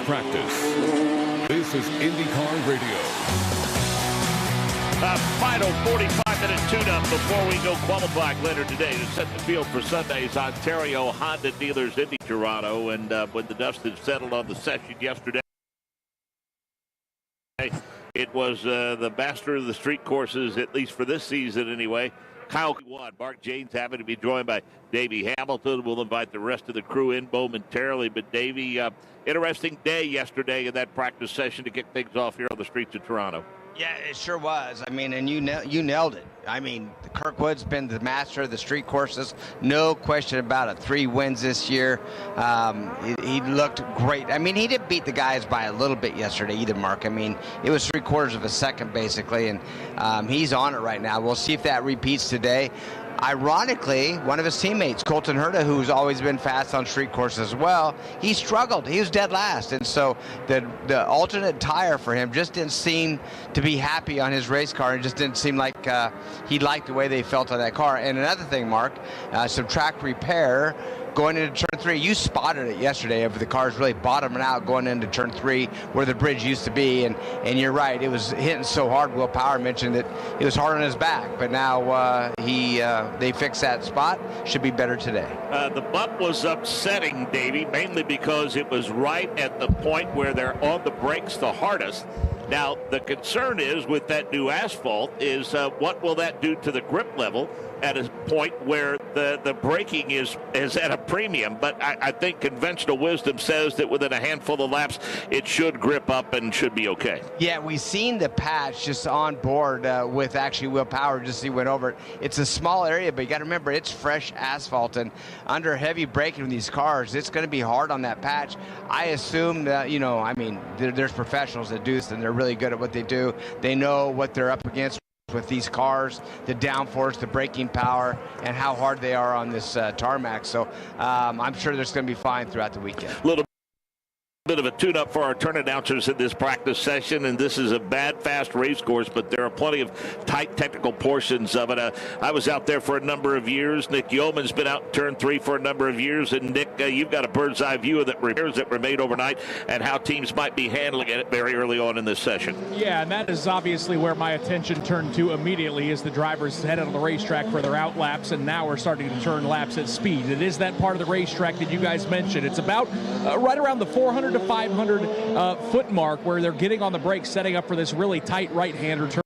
practice. This is INDYCAR Radio. Final 45-minute tune-up before we go qualifying later today to set the field for Sunday's Ontario Honda Dealers Indy Toronto. And when the dust had settled on the session yesterday, it was the master of the street courses, at least for this season anyway. Kyle won. Mark Janes having to be joined by Davey Hamilton. We'll invite the rest of the crew in momentarily. But Davey, interesting day yesterday in that practice session to kick things off here on the streets of Toronto. Yeah, it sure was. I mean, and you nailed it. I mean, Kirkwood's been the master of the street courses. No question about it. 3 wins this year. He looked great. I mean, he didn't beat the guys by a little bit yesterday either, Mark. I mean, it was 3/4 of a second, basically, and he's on it right now. We'll see if that repeats today. Ironically, one of his teammates, Colton Herta, who's always been fast on street courses as well, he struggled. He was dead last. And so the alternate tire for him just didn't seem to be happy on his race car. It just didn't seem like he liked the way they felt on that car. And another thing, Mark, some track repair going into turn 3. You spotted it yesterday of the cars really bottoming out going into turn 3 where the bridge used to be. And you're right, it was hitting so hard. Will Power mentioned that it was hard on his back. But now they fixed that spot. Should be better today. The bump was upsetting, Davey, mainly because it was right at the point where they're on the brakes the hardest. Now, the concern is with that new asphalt is what will that do to the grip level at a point where the braking is at a premium. But I think conventional wisdom says that within a handful of laps, it should grip up and should be okay. Yeah, we've seen the patch just on board with actually Will Power, just he went over it. It's a small area, but you got to remember it's fresh asphalt, and under heavy braking with these cars, it's going to be hard on that patch. I assume that, I mean, there's professionals that do this, and they're really good at what they do. They know what they're up against with these cars, the downforce, the braking power, and how hard they are on this tarmac. So I'm sure there's going to be fine throughout the weekend. Little bit of a tune-up for our turn announcers in this practice session, and this is a bad, fast race course, but there are plenty of tight technical portions of it. I was out there for a number of years. Nick Yeoman's been out in turn 3 for a number of years, and Nick, you've got a bird's eye view of the repairs that were made overnight and how teams might be handling it very early on in this session. Yeah, and that is obviously where my attention turned to immediately as the drivers headed on the racetrack for their out laps, and now we're starting to turn laps at speed. It is that part of the racetrack that you guys mentioned. It's about right around the 400 to 500 foot mark where they're getting on the brakes, setting up for this really tight right-hander turn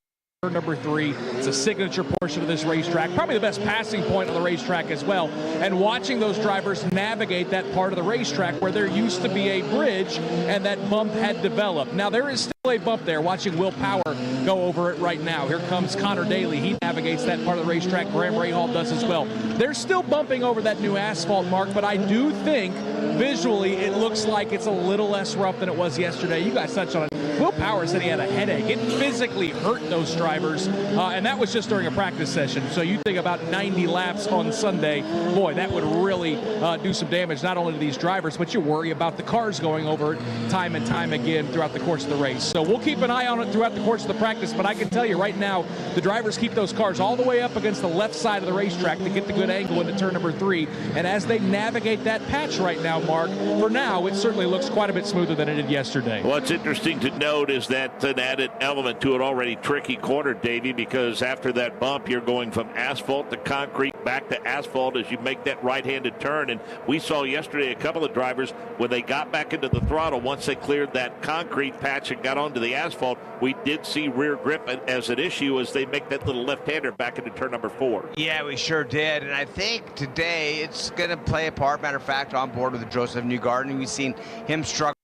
number 3. It's a signature portion of this racetrack, probably the best passing point on the racetrack as well. And watching those drivers navigate that part of the racetrack where there used to be a bridge and that bump had developed. Now there is still a bump there. Watching Will Power go over it right now. Here comes Connor Daly. He navigates that part of the racetrack. Graham Rahal does as well. They're still bumping over that new asphalt, Mark, but I do think visually it looks like it's a little less rough than it was yesterday. You guys touched on it. Will Power said he had a headache. It physically hurt those drivers, and that was just during a practice session. So you think about 90 laps on Sunday, boy, that would really do some damage, not only to these drivers, but you worry about the cars going over it time and time again throughout the course of the race. So we'll keep an eye on it throughout the course of the practice, but I can tell you right now, the drivers keep those cars all the way up against the left side of the racetrack to get the good angle into turn number 3. And as they navigate that patch right now, Mark, for now, it certainly looks quite a bit smoother than it did yesterday. What's interesting to note is that an added element to an already tricky corner, Davey, because after that bump, you're going from asphalt to concrete back to asphalt as you make that right-handed turn. And we saw yesterday a couple of drivers, when they got back into the throttle, once they cleared that concrete patch and got onto the asphalt, we did see rear grip as an issue as they make that little left-hander back into turn number 4. Yeah, we sure did. And I think today it's going to play a part. Matter of fact, on board with Joseph Newgarden, we've seen him struggle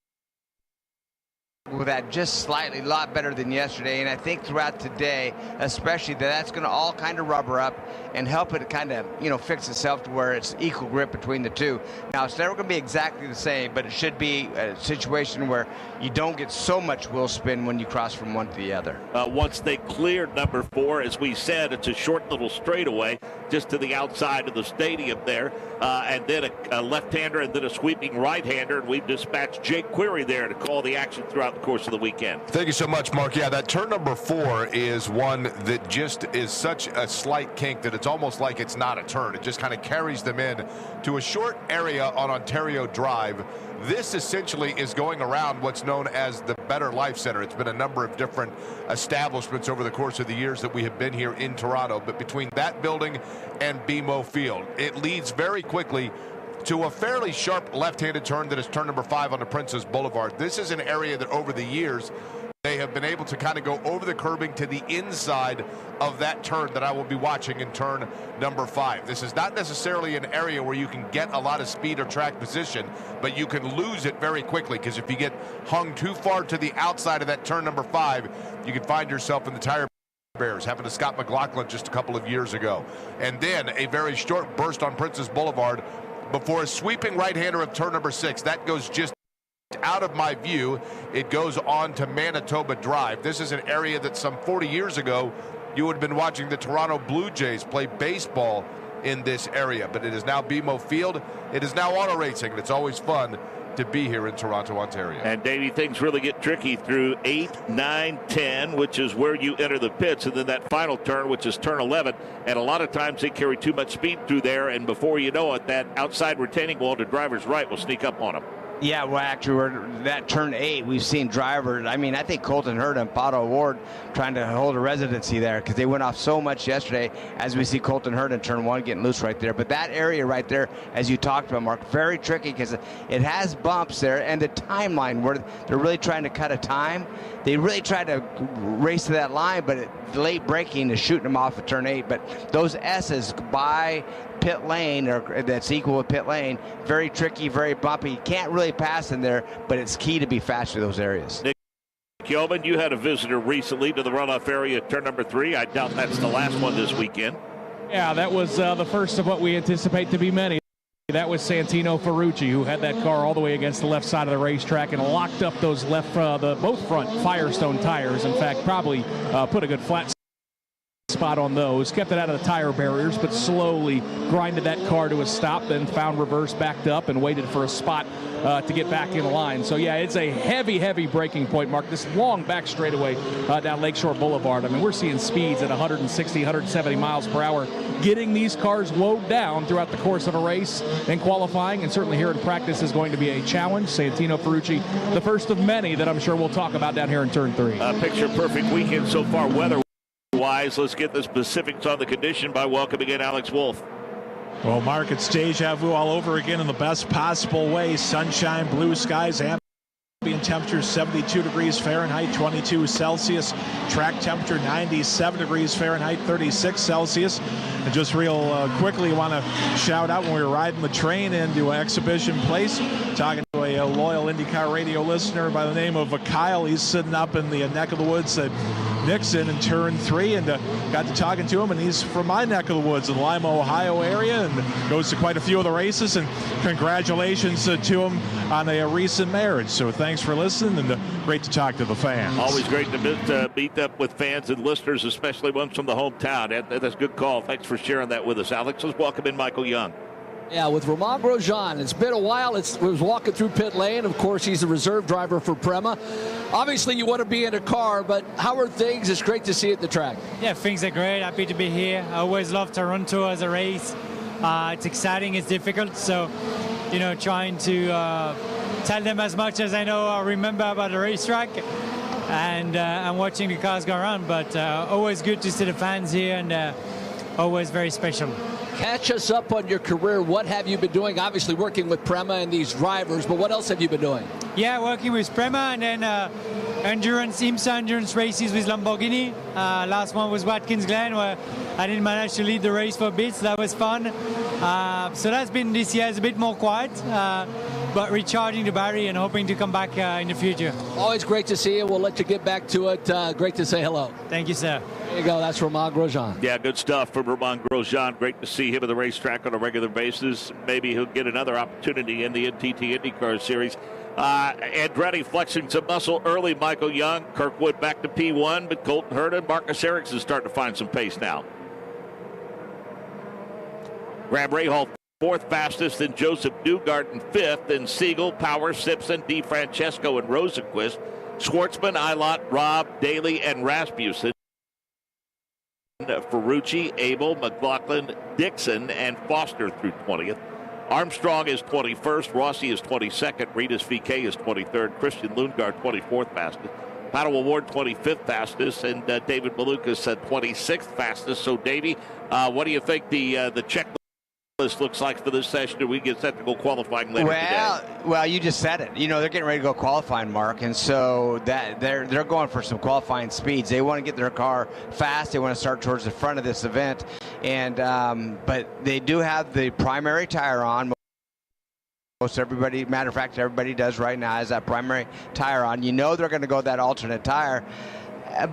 with that just slightly, a lot better than yesterday. And I think throughout today, especially, that's going to all kind of rubber up and help it kind of, fix itself to where it's equal grip between the two. Now, it's never going to be exactly the same, but it should be a situation where you don't get so much wheel spin when you cross from one to the other. Once they cleared number 4, as we said, it's a short little straightaway just to the outside of the stadium there, and then a left-hander and then a sweeping right-hander, and we've dispatched Jake Query there to call the action throughout the course of the weekend. Thank you so much, Mark. Yeah, that turn number 4 is one that just is such a slight kink that it's almost like it's not a turn. It just kind of carries them in to a short area on Ontario Drive This essentially is going around what's known as the Better Life Center. It's been a number of different establishments over the course of the years that we have been here in Toronto, but between that building and BMO Field, it leads very quickly to a fairly sharp left-handed turn that is turn number 5 on the Princess Boulevard. This is an area that over the years they have been able to kind of go over the curbing to the inside of that turn that I will be watching in turn number 5. This is not necessarily an area where you can get a lot of speed or track position, but you can lose it very quickly, because if you get hung too far to the outside of that turn number 5, you can find yourself in the tire bears. Happened to Scott McLaughlin just a couple of years ago. And then a very short burst on Princess Boulevard before a sweeping right-hander of turn number 6. That goes just out of my view. It goes on to Manitoba Drive. This is an area that some 40 years ago you would have been watching the Toronto Blue Jays play baseball in this area, but it is now BMO Field. It is now auto racing, and it's always fun to be here in Toronto, Ontario. And Davey, things really get tricky through 8, 9, 10, which is where you enter the pits, and then that final turn, which is turn 11. And a lot of times they carry too much speed through there, and before you know it, that outside retaining wall to driver's right will sneak up on them. Yeah, well, actually, that turn 8, we've seen drivers. I mean, I think Colton Hurd and Pato Ward trying to hold a residency there, because they went off so much yesterday, as we see Colton Hurd in turn 1 getting loose right there. But that area right there, as you talked about, Mark, very tricky, because it has bumps there, and the timeline where they're really trying to cut a time. They really tried to race to that line, but late braking is shooting them off of turn 8. But those S's by pit lane, or that's equal with pit lane, very tricky, very bumpy. You can't really pass in there, but it's key to be fast through those areas. Nick Yeoman, you had a visitor recently to the runoff area, turn number 3. I doubt that's the last one this weekend. Yeah, that was the first of what we anticipate to be many. That was Santino Ferrucci, who had that car all the way against the left side of the racetrack and locked up those both front Firestone tires. In fact, probably put a good flat spot on those, kept it out of the tire barriers, but slowly grinded that car to a stop, then found reverse, backed up, and waited for a spot to get back in line. So yeah, it's a heavy braking point, Mark. This long back straightaway down Lakeshore Boulevard. I mean, we're seeing speeds at 160, 170 miles per hour. Getting these cars slowed down throughout the course of a race and qualifying, and certainly here in practice, is going to be a challenge. Santino Ferrucci, the first of many that I'm sure we'll talk about down here in turn 3. Picture perfect weekend so far weather-wise. Let's get the specifics on the condition by welcoming in Alex Wolf. Well, Mark, it's deja vu all over again in the best possible way. Sunshine, blue skies, ambient temperature 72 degrees Fahrenheit, 22 Celsius. Track temperature 97 degrees Fahrenheit, 36 Celsius. And just real quickly, want to shout out when we were riding the train into Exhibition Place, talking to a loyal INDYCAR radio listener by the name of Kyle. He's sitting up in the neck of the woods at Nixon in turn 3, and got to talking to him, and he's from my neck of the woods in the Lima, Ohio area, and goes to quite a few of the races, and congratulations to him on a recent marriage. So thanks for listening, and great to talk to the fans. Always great to meet up with fans and listeners, especially ones from the hometown. That's a good call. Thanks for sharing that with us, Alex. Let's welcome in Michael Young. Yeah, with Romain Grosjean. It's been a while. It was walking through pit lane. Of course, he's a reserve driver for Prema. Obviously, you want to be in a car, but how are things? It's great to see you at the track. Yeah, things are great. Happy to be here. I always love Toronto as a race. It's exciting. It's difficult. So, trying to tell them as much as I know or remember about the racetrack. And I'm watching the cars go around. But always good to see the fans here, and always very special. Catch us up on your career. What have you been doing? Obviously working with Prema and these drivers, but what else have you been doing? Yeah, working with Prema, and then IMSA endurance races with Lamborghini. Last one was Watkins Glen, where I didn't manage to lead the race for a bit, so that was fun. So that's been this year. It's a bit more quiet, but recharging the battery and hoping to come back in the future. Always great to see you. We'll let you get back to it. Great to say hello. Thank you, sir. There you go. That's Romain Grosjean. Yeah, good stuff from Romain Grosjean. Great to see him at the racetrack on a regular basis. Maybe he'll get another opportunity in the NTT IndyCar Series. Andretti flexing some muscle early, Michael Young. Kirkwood back to P1, but Colton Hurd and Marcus Ericsson starting to find some pace now. Graham Rahal fourth fastest, then Joseph Newgarden fifth, then Siegel, Power, Simpson, DeFrancesco, and Rosenquist. Schwartzman, Eilert, Robb, Daly, and Rasmussen. Ferrucci, Abel, McLaughlin, Dixon, and Foster through 20th. Armstrong is 21st. Rossi is 22nd. Ritas VK is 23rd. Christian Lundgaard, 24th fastest. Pato Award, 25th fastest. And David Malukas said 26th fastest. So, Davey, what do you think the checklist looks like for this session? Do we get set to go qualifying later today? Well, you just said it. You know, they're getting ready to go qualifying, Mark, and so that they're going for some qualifying speeds. They want to get their car fast. They want to start towards the front of this event, and but they do have the primary tire on. Most everybody, matter of fact, everybody does right now has that primary tire on. You know they're going to go that alternate tire.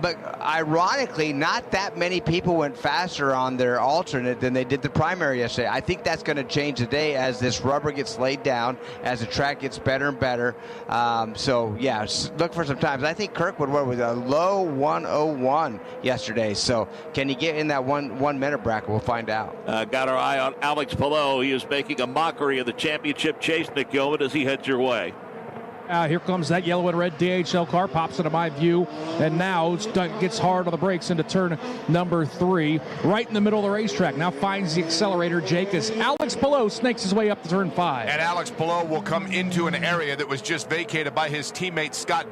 But ironically, not that many people went faster on their alternate than they did the primary yesterday. I think that's going to change today as this rubber gets laid down, as the track gets better and better. So, yeah, look for some times. I think Kirkwood was a low 1:01 yesterday. So can he get in that one minute bracket? We'll find out. Got our eye on Alex Palou. He is making a mockery of the championship chase, Nick Yeoman, as he heads your way. Here comes that yellow and red DHL car, pops into my view, and now gets hard on the brakes into turn number 3, right in the middle of the racetrack. Now finds the accelerator, Jake, as Alex Palou snakes his way up to turn 5. And Alex Palou will come into an area that was just vacated by his teammate Scott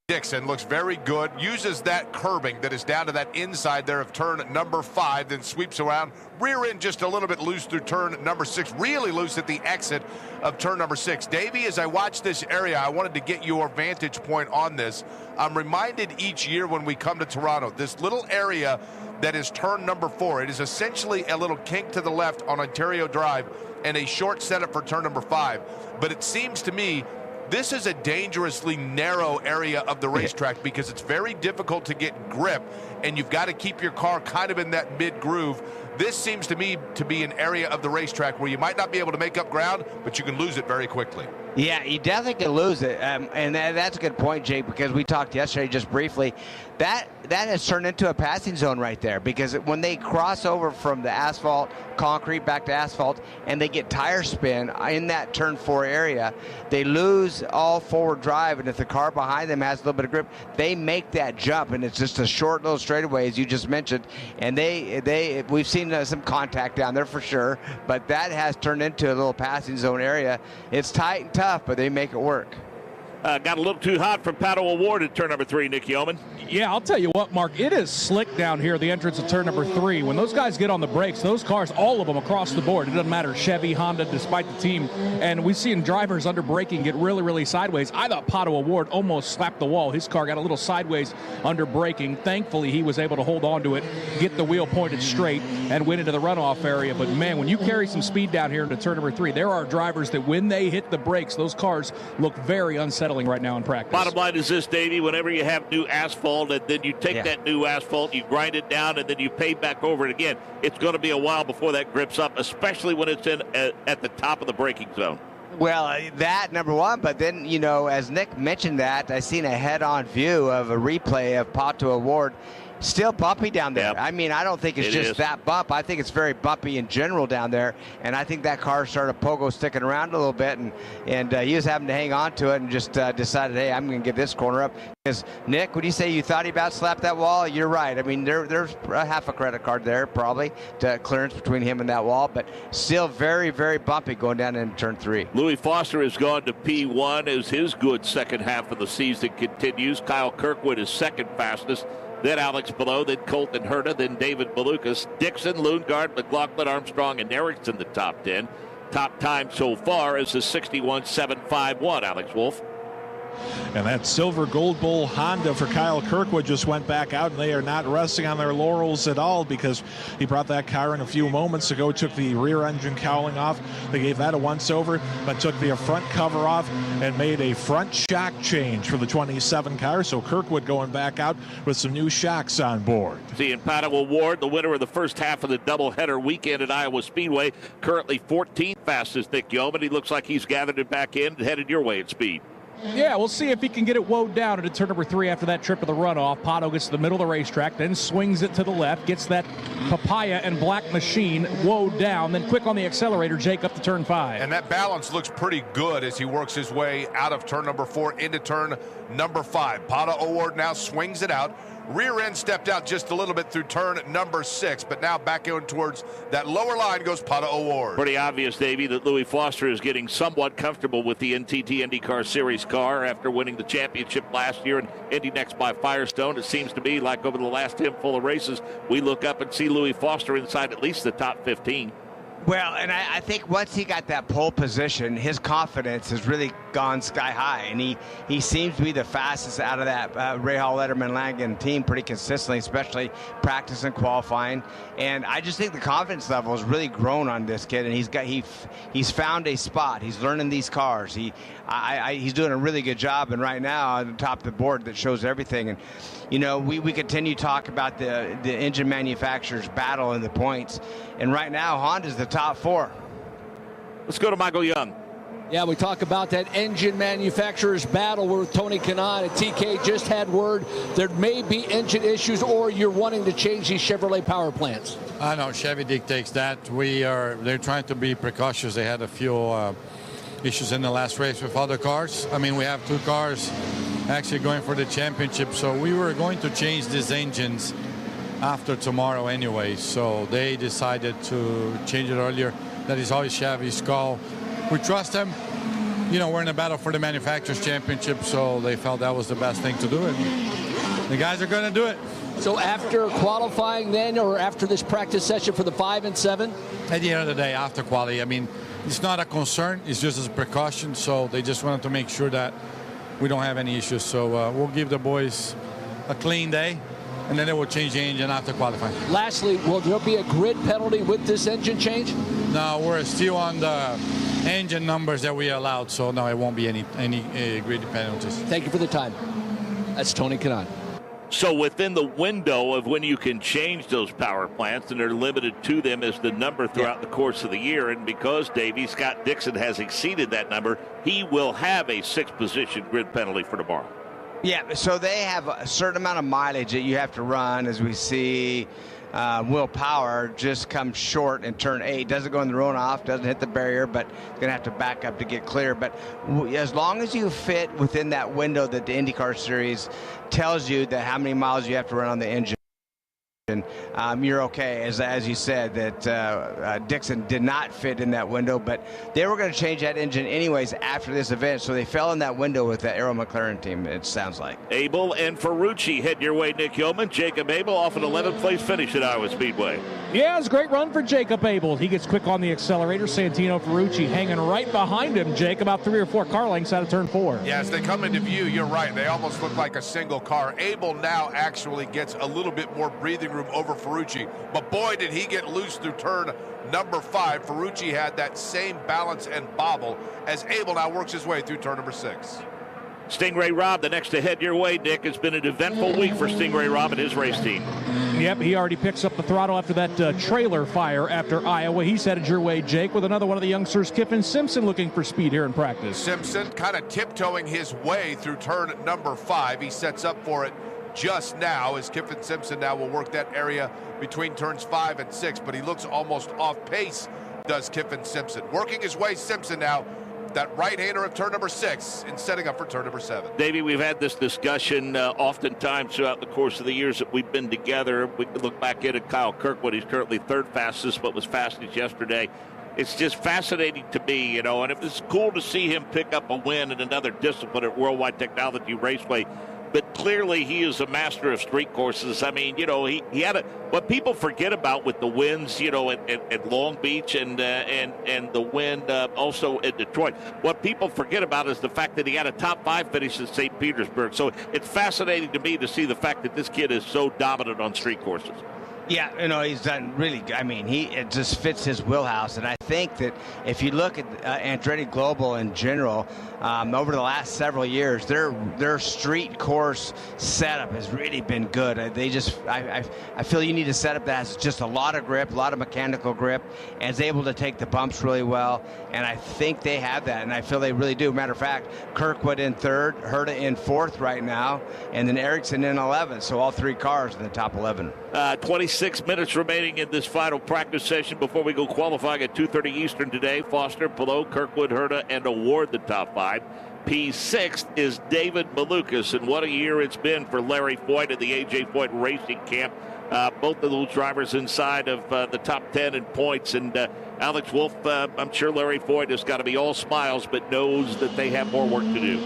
Dixon. Looks very good, uses that curbing that is down to that inside there of turn number 5, then sweeps around, rear end just a little bit loose through turn number 6, really loose at the exit of turn number 6. Davey, as I watch this area, I wanted to get your vantage point on this. I'm reminded each year when we come to Toronto, this little area that is turn number 4, it is essentially a little kink to the left on Ontario Drive and a short setup for turn number 5. But it seems to me this is a dangerously narrow area of the racetrack because it's very difficult to get grip, and you've got to keep your car kind of in that mid-groove. This seems to me to be an area of the racetrack where you might not be able to make up ground, but you can lose it very quickly. Yeah, you definitely can lose it, and that's a good point, Jake, because we talked yesterday just briefly. That has turned into a passing zone right there, because when they cross over from the asphalt, concrete back to asphalt, and they get tire spin in that turn 4 area, they lose all forward drive, and if the car behind them has a little bit of grip, they make that jump, and it's just a short little straightaway, as you just mentioned, and we've seen some contact down there for sure, but that has turned into a little passing zone area. It's tight and tough, but they make it work. Got a little too hot for Pato Award at turn number 3, Nick Yeoman. Yeah, I'll tell you what, Mark, it is slick down here at the entrance of turn number 3. When those guys get on the brakes, those cars, all of them across the board, it doesn't matter, Chevy, Honda, despite the team, and we've seen drivers under braking get really, really sideways. I thought Pato Award almost slapped the wall. His car got a little sideways under braking. Thankfully, he was able to hold on to it, get the wheel pointed straight, and went into the runoff area. But, man, when you carry some speed down here into turn number 3, there are drivers that when they hit the brakes, those cars look very unsettling right now in practice. Bottom line is this, Davey, whenever you have new asphalt and then you take that new asphalt, you grind it down, and then you pave back over it again, it's going to be a while before that grips up, especially when it's in at the top of the braking zone. Well, that, number one, but then, you know, as Nick mentioned that, I seen a head-on view of a replay of Pato Award. Still bumpy down there. Yep. I mean, I don't think it's just that bump. I think it's very bumpy in general down there. And I think that car started pogo sticking around a little bit, and he was having to hang on to it and just decided, hey, I'm going to give this corner up. Because, Nick, would you say you thought he about slapped that wall? You're right. I mean, there's a half a credit card there, probably, to clearance between him and that wall. But still very, very bumpy going down into turn 3. Louis Foster has gone to P1 as his good second half of the season continues. Kyle Kirkwood is second fastest. Then Alex Palou, then Colton Herta, then David Malukas, Dixon, Lundgaard, McLaughlin, Armstrong, and Erickson the top 10. Top time so far is the 61.751, Alex Wolf. And that silver gold bull Honda for Kyle Kirkwood just went back out, and they are not resting on their laurels at all, because he brought that car in a few moments ago, took the rear engine cowling off. They gave that a once over, but took the front cover off and made a front shock change for the 27 car. So Kirkwood going back out with some new shocks on board. Seeing Pato Award, the winner of the first half of the doubleheader weekend at Iowa Speedway, currently 14th fastest, Nick Yeoman. He looks like he's gathered it back in and headed your way at speed. Yeah, we'll see if he can get it woed down into turn number 3 after that trip of the runoff. Pato gets to the middle of the racetrack, then swings it to the left, gets that papaya and black machine woed down, then quick on the accelerator, Jake, up to turn 5. And that balance looks pretty good as he works his way out of turn number 4 into turn number 5. Pato Award now swings it out, Rear end stepped out just a little bit through turn number 6, but now back in towards that lower line goes Pata O'Ward. Pretty obvious, Davey, that Louis Foster is getting somewhat comfortable with the NTT IndyCar Series car after winning the championship last year and Indy Next by Firestone. It seems to be like over the last handful of races, we look up and see Louis Foster inside at least the top 15. Well, and I think once he got that pole position, his confidence has really gone sky high, and he seems to be the fastest out of that Ray Hall, Letterman, Langen team pretty consistently, especially practice and qualifying. And I just think the confidence level has really grown on this kid, and he's found a spot. He's learning these cars. He's doing a really good job, and right now on the top of the board that shows everything. And you know, we continue to talk about the engine manufacturers battle in the points, and right now Honda's the top 4. Let's go to Michael Young. Yeah, we talk about that engine manufacturers battle with Tony Kanaan. And TK just had word there may be engine issues, or you're wanting to change these Chevrolet power plants. I know Chevy dictates that. They're trying to be precautious. They had a few issues in the last race with other cars. I mean, we have 2 cars actually going for the championship, so we were going to change these engines after tomorrow anyway, so they decided to change it earlier. That is always Chevy's call. We trust them. You know, we're in a battle for the manufacturers championship, so they felt that was the best thing to do, and the guys are going to do it. So after qualifying then, or after this practice session for the 5 and 7? At the end of the day, after quality, I mean, it's not a concern, it's just as a precaution, so they just wanted to make sure that we don't have any issues. So we'll give the boys a clean day, and then they will change the engine after qualifying. Lastly, will there be a grid penalty with this engine change? No, we're still on the engine numbers that we allowed, so no, it won't be any grid penalties. Thank you for the time. That's Tony Kanaan. So within the window of when you can change those power plants, and they're limited to them as the number throughout the course of the year, and because Davey Scott Dixon has exceeded that number, he will have a 6-position grid penalty for tomorrow. Yeah, so they have a certain amount of mileage that you have to run, as we see. Will Power just comes short in turn 8. Doesn't go in the runoff, doesn't hit the barrier, but going to have to back up to get clear. But as long as you fit within that window that the IndyCar Series tells you that how many miles you have to run on the engine, you're okay. As you said, that Dixon did not fit in that window, but they were going to change that engine anyways after this event, so they fell in that window with the Arrow McLaren team, it sounds like. Abel and Ferrucci heading your way, Nick Yeoman. Jacob Abel off an 11th place finish at Iowa Speedway. Yeah, it's a great run for Jacob Abel. He gets quick on the accelerator. Santino Ferrucci hanging right behind him, Jake, about 3 or 4 car lengths out of turn 4. Yeah, as they come into view, you're right. They almost look like a single car. Abel now actually gets a little bit more breathing room over Ferrucci, but boy, did he get loose through turn number 5. Ferrucci had that same balance and bobble as Abel now works his way through turn number 6. Stingray Robb, the next to head your way, Nick. It's been an eventful week for Stingray Robb and his race team. Yep, he already picks up the throttle after that trailer fire after Iowa. He's headed your way, Jake, with another one of the youngsters, Kiffin Simpson, looking for speed here in practice. Simpson kind of tiptoeing his way through turn number 5. He sets up for it just now, as Kiffin Simpson now will work that area between turns 5 and 6, but he looks almost off pace, does Kiffin Simpson. Working his way, Simpson now, that right-hander of turn number 6, and setting up for turn number 7. Davey, we've had this discussion oftentimes throughout the course of the years that we've been together. We can look back at Kyle Kirkwood. He's currently 3rd fastest, but was fastest yesterday. It's just fascinating to me, you know, and it was cool to see him pick up a win in another discipline at Worldwide Technology Raceway. But clearly he is a master of street courses. I mean, you know, he had what people forget about with the wins, you know, at Long Beach and the win also at Detroit. What people forget about is the fact that he had a top 5 finish in St. Petersburg. So it's fascinating to me to see the fact that this kid is so dominant on street courses. Yeah, you know, he's done really, I mean, it just fits his wheelhouse. And I think that if you look at Andretti Global in general, over the last several years, their street course setup has really been good. I feel you need a setup that has just a lot of grip, a lot of mechanical grip, and is able to take the bumps really well. And I think they have that, and I feel they really do. Matter of fact, Kirkwood in 3rd, Herta in 4th right now, and then Ericsson in 11th. So all 3 cars in the top 11. 26 6 minutes remaining in this final practice session before we go qualifying at 2:30 Eastern today. Foster, Palou, Kirkwood, Herta, and Award the top 5. P6 is David Malukas, and what a year it's been for Larry Foyt at the A.J. Foyt Racing Camp. Both of those drivers inside of the top 10 in points. And Alex Wolf, I'm sure Larry Foyt has got to be all smiles, but knows that they have more work to do.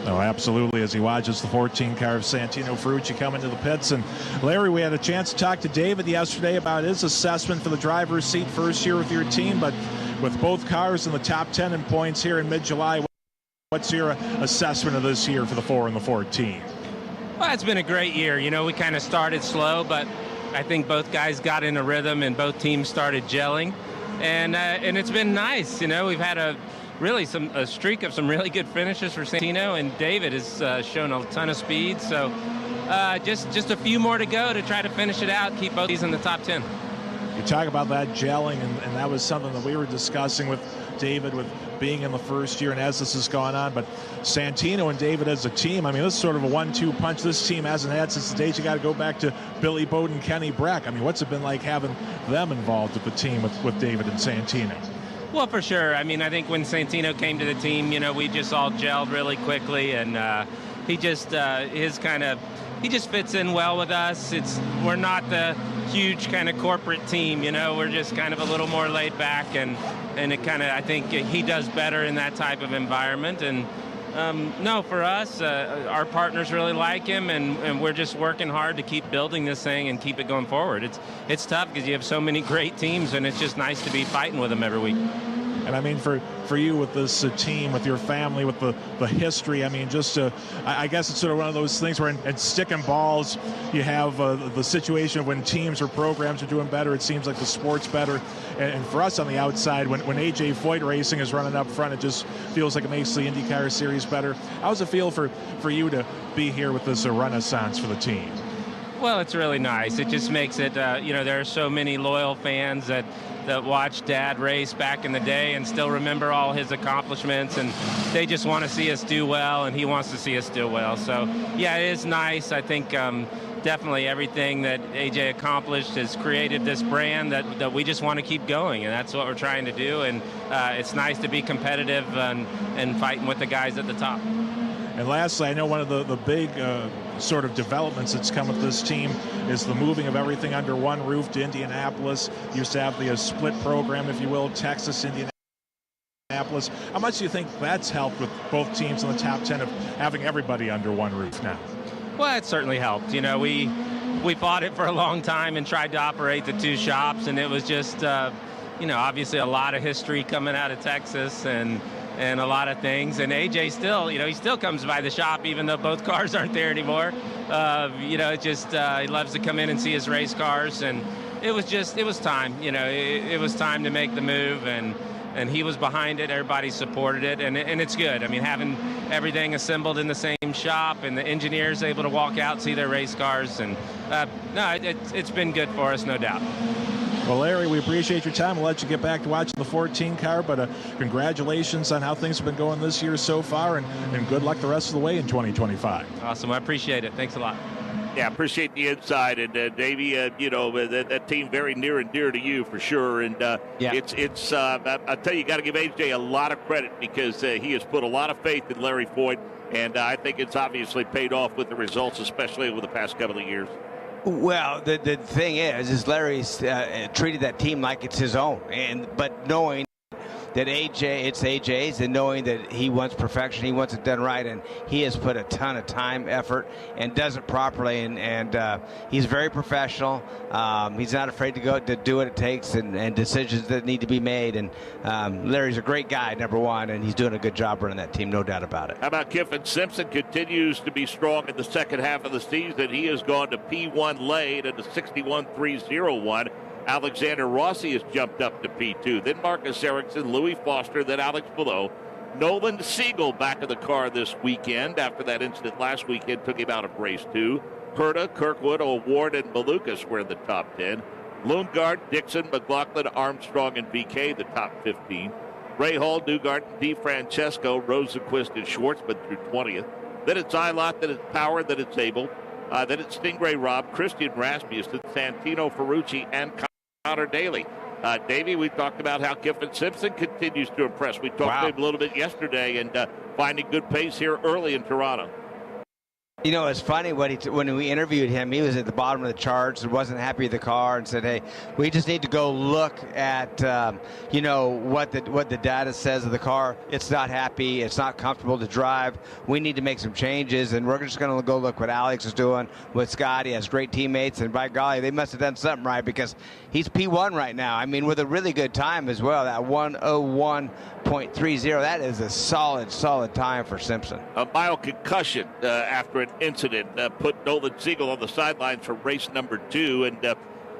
Oh, absolutely, as he watches the 14 car of Santino Ferrucci come into the pits. And Larry, we had a chance to talk to David yesterday about his assessment for the driver's seat first year with your team, but with both cars in the top 10 in points here in mid-July, what's your assessment of this year for the 4 and the 14? Well, it's been a great year. You know, we kind of started slow, but I think both guys got in a rhythm and both teams started gelling. And it's been nice. You know, we've had a streak of some really good finishes for Santino, and David has shown a ton of speed. So just a few more to go to try to finish it out, keep both these in the top 10. You talk about that gelling, and that was something that we were discussing with David, with being in the first year and as this has gone on. But Santino and David as a team, I mean, this is sort of a 1-2 punch this team hasn't had since the days you got to go back to Billy Bowden, Kenny Breck. I mean, what's it been like having them involved with the team with David and Santino? Well, for sure. I mean, I think when Santino came to the team, you know, we just all gelled really quickly, and he just he just fits in well with us. We're not the huge kind of corporate team, you know. We're just kind of a little more laid back, and it kind of, I think he does better in that type of environment. And no, for us, our partners really like him, and we're just working hard to keep building this thing and keep it going forward. It's tough because you have so many great teams, and it's just nice to be fighting with them every week. And I mean, for you with this team, with your family, with the history, I mean, I guess it's sort of one of those things where in stick and balls, you have the situation of when teams or programs are doing better, it seems like the sport's better. And for us on the outside, when A.J. Foyt Racing is running up front, it just feels like it makes the IndyCar series better. How does it feel for you to be here with this renaissance for the team? Well, it's really nice. It just makes it, you know, there are so many loyal fans that watched Dad race back in the day and still remember all his accomplishments, and they just want to see us do well, and he wants to see us do well. So, yeah, it is nice. I think definitely everything that AJ accomplished has created this brand that we just want to keep going, and that's what we're trying to do. And it's nice to be competitive and fighting with the guys at the top. And lastly, I know one of the big sort of developments that's come with this team is the moving of everything under one roof to Indianapolis. Used to have the split program, if you will, Texas, Indianapolis. How much do you think that's helped with both teams in the top 10 of having everybody under one roof now? Well, it certainly helped. You know, we fought it for a long time and tried to operate the two shops, and it was just, you know, obviously a lot of history coming out of Texas and a lot of things. And AJ still, you know, he still comes by the shop even though both cars aren't there anymore. You know, it just, he loves to come in and see his race cars. And it was time, you know, it was time to make the move, and he was behind it. Everybody supported it, and it's good. I mean, having everything assembled in the same shop and the engineers able to walk out and see their race cars, and no, it's been good for us, no doubt. Well, Larry, we appreciate your time. We'll let you get back to watching the 14 car, but congratulations on how things have been going this year so far, and good luck the rest of the way in 2025. Awesome. I appreciate it. Thanks a lot. Yeah, appreciate the insight. And Davey, you know, that team very near and dear to you for sure. And it's I tell you, got to give AJ a lot of credit because he has put a lot of faith in Larry Foyt, and I think it's obviously paid off with the results, especially over the past couple of years. Well, the thing is Larry's treated that team like it's his own, but knowing that it's AJ's, and knowing that he wants perfection, he wants it done right, and he has put a ton of time, effort, and does it properly, and he's very professional. He's not afraid to go to do what it takes, and decisions that need to be made, and Larry's a great guy, number one, and he's doing a good job running that team, no doubt about it. How about Kiffin Simpson continues to be strong in the second half of the season. He has gone to P1 late at a 61.301. Alexander Rossi has jumped up to P2. Then Marcus Ericsson, Louis Foster, then Alex Palou. Nolan Siegel back in the car this weekend after that incident last weekend took him out of race 2. Herta, Kirkwood, O'Ward, and Malukas were in the top 10. Lundgaard, Dixon, McLaughlin, Armstrong, and VK the top 15. Ray Hall, Newgarden, DeFrancesco, Rosenquist, and Schwartzman through 20th. Then it's Eilert, then it's Power, then it's Abel. Then it's Stingray Robb, Christian Rasmussen, Santino Ferrucci, and Connor Daly. Davey, we talked about how Kiffin Simpson continues to impress. We talked to him a little bit yesterday and finding good pace here early in Toronto. You know, it's funny when we interviewed him, he was at the bottom of the charts and wasn't happy with the car and said, hey, we just need to go look at, you know, what the data says of the car. It's not happy. It's not comfortable to drive. We need to make some changes, and we're just going to go look what Alex is doing with Scott. He has great teammates, and by golly, they must have done something right because he's P1 right now. I mean, with a really good time as well, that 1:01.30. That is a solid time for Simpson. A mild concussion after an incident put Nolan Siegel on the sidelines for race number 2, and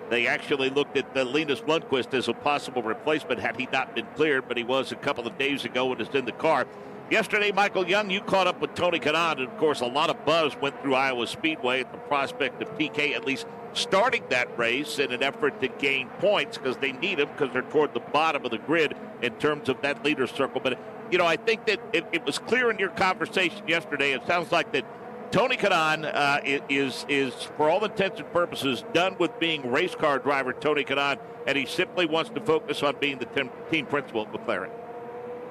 they actually looked at Linus Lundqvist as a possible replacement had he not been cleared, but he was a couple of days ago when he was in the car. Yesterday, Michael Young, you caught up with Tony Kanaan, and of course a lot of buzz went through Iowa Speedway at the prospect of TK at least starting that race in an effort to gain points because they need them because they're toward the bottom of the grid in terms of that leader's circle. But, you know, I think that it was clear in your conversation yesterday, it sounds like that Tony Kanaan is, for all intents and purposes, done with being race car driver Tony Kanaan, and he simply wants to focus on being the team principal at McLaren.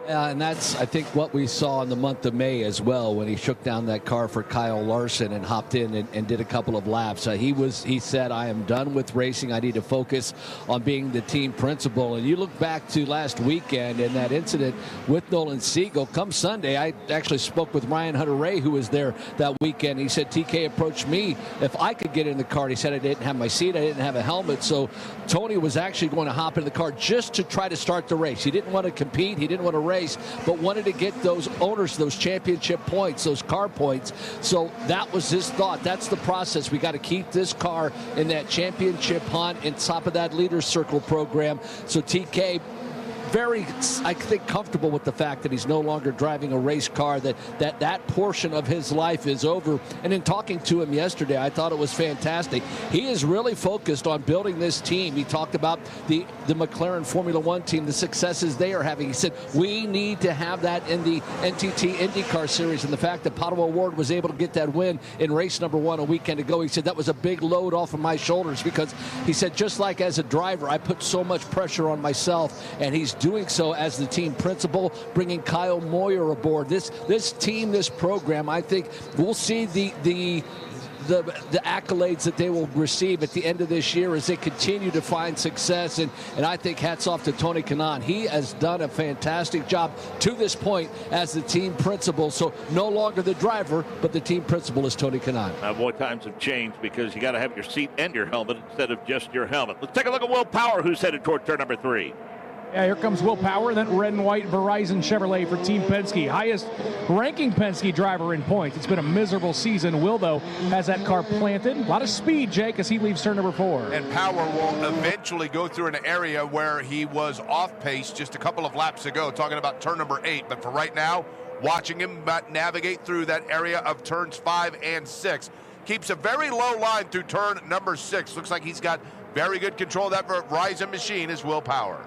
And that's, I think, what we saw in the month of May as well when he shook down that car for Kyle Larson and hopped in and did a couple of laps. He said, I am done with racing. I need to focus on being the team principal. And you look back to last weekend and that incident with Nolan Siegel. Come Sunday, I actually spoke with Ryan Hunter-Reay, who was there that weekend. He said, TK approached me if I could get in the car. He said, I didn't have my seat. I didn't have a helmet. So Tony was actually going to hop in the car just to try to start the race. He didn't want to compete. He didn't want to race, but wanted to get those owners, those championship points, those car points. So that was his thought. That's the process. We got to keep this car in that championship hunt and top of that leader's circle program. So TK, very, I think, comfortable with the fact that he's no longer driving a race car, that portion of his life is over. And in talking to him yesterday, I thought it was fantastic. He is really focused on building this team. He talked about the McLaren Formula One team, the successes they are having. He said, we need to have that in the NTT IndyCar series, and the fact that Pato Ward was able to get that win in race number 1 a weekend ago, he said that was a big load off of my shoulders, because he said, just like as a driver, I put so much pressure on myself, and he's doing so as the team principal, bringing Kyle Moyer aboard. This team, this program, I think we'll see the accolades that they will receive at the end of this year as they continue to find success. And I think hats off to Tony Kanaan. He has done a fantastic job to this point as the team principal. So no longer the driver, but the team principal is Tony Kanaan. Boy, times have changed because you got to have your seat and your helmet instead of just your helmet. Let's take a look at Will Power, who's headed toward turn number 3. Yeah, here comes Will Power, that red and white Verizon Chevrolet for Team Penske. Highest ranking Penske driver in points. It's been a miserable season. Will, though, has that car planted. A lot of speed, Jake, as he leaves turn number 4. And Power will eventually go through an area where he was off pace just a couple of laps ago, talking about turn number 8. But for right now, watching him navigate through that area of turns 5 and 6. Keeps a very low line through turn number 6. Looks like he's got very good control of that Verizon machine is Will Power.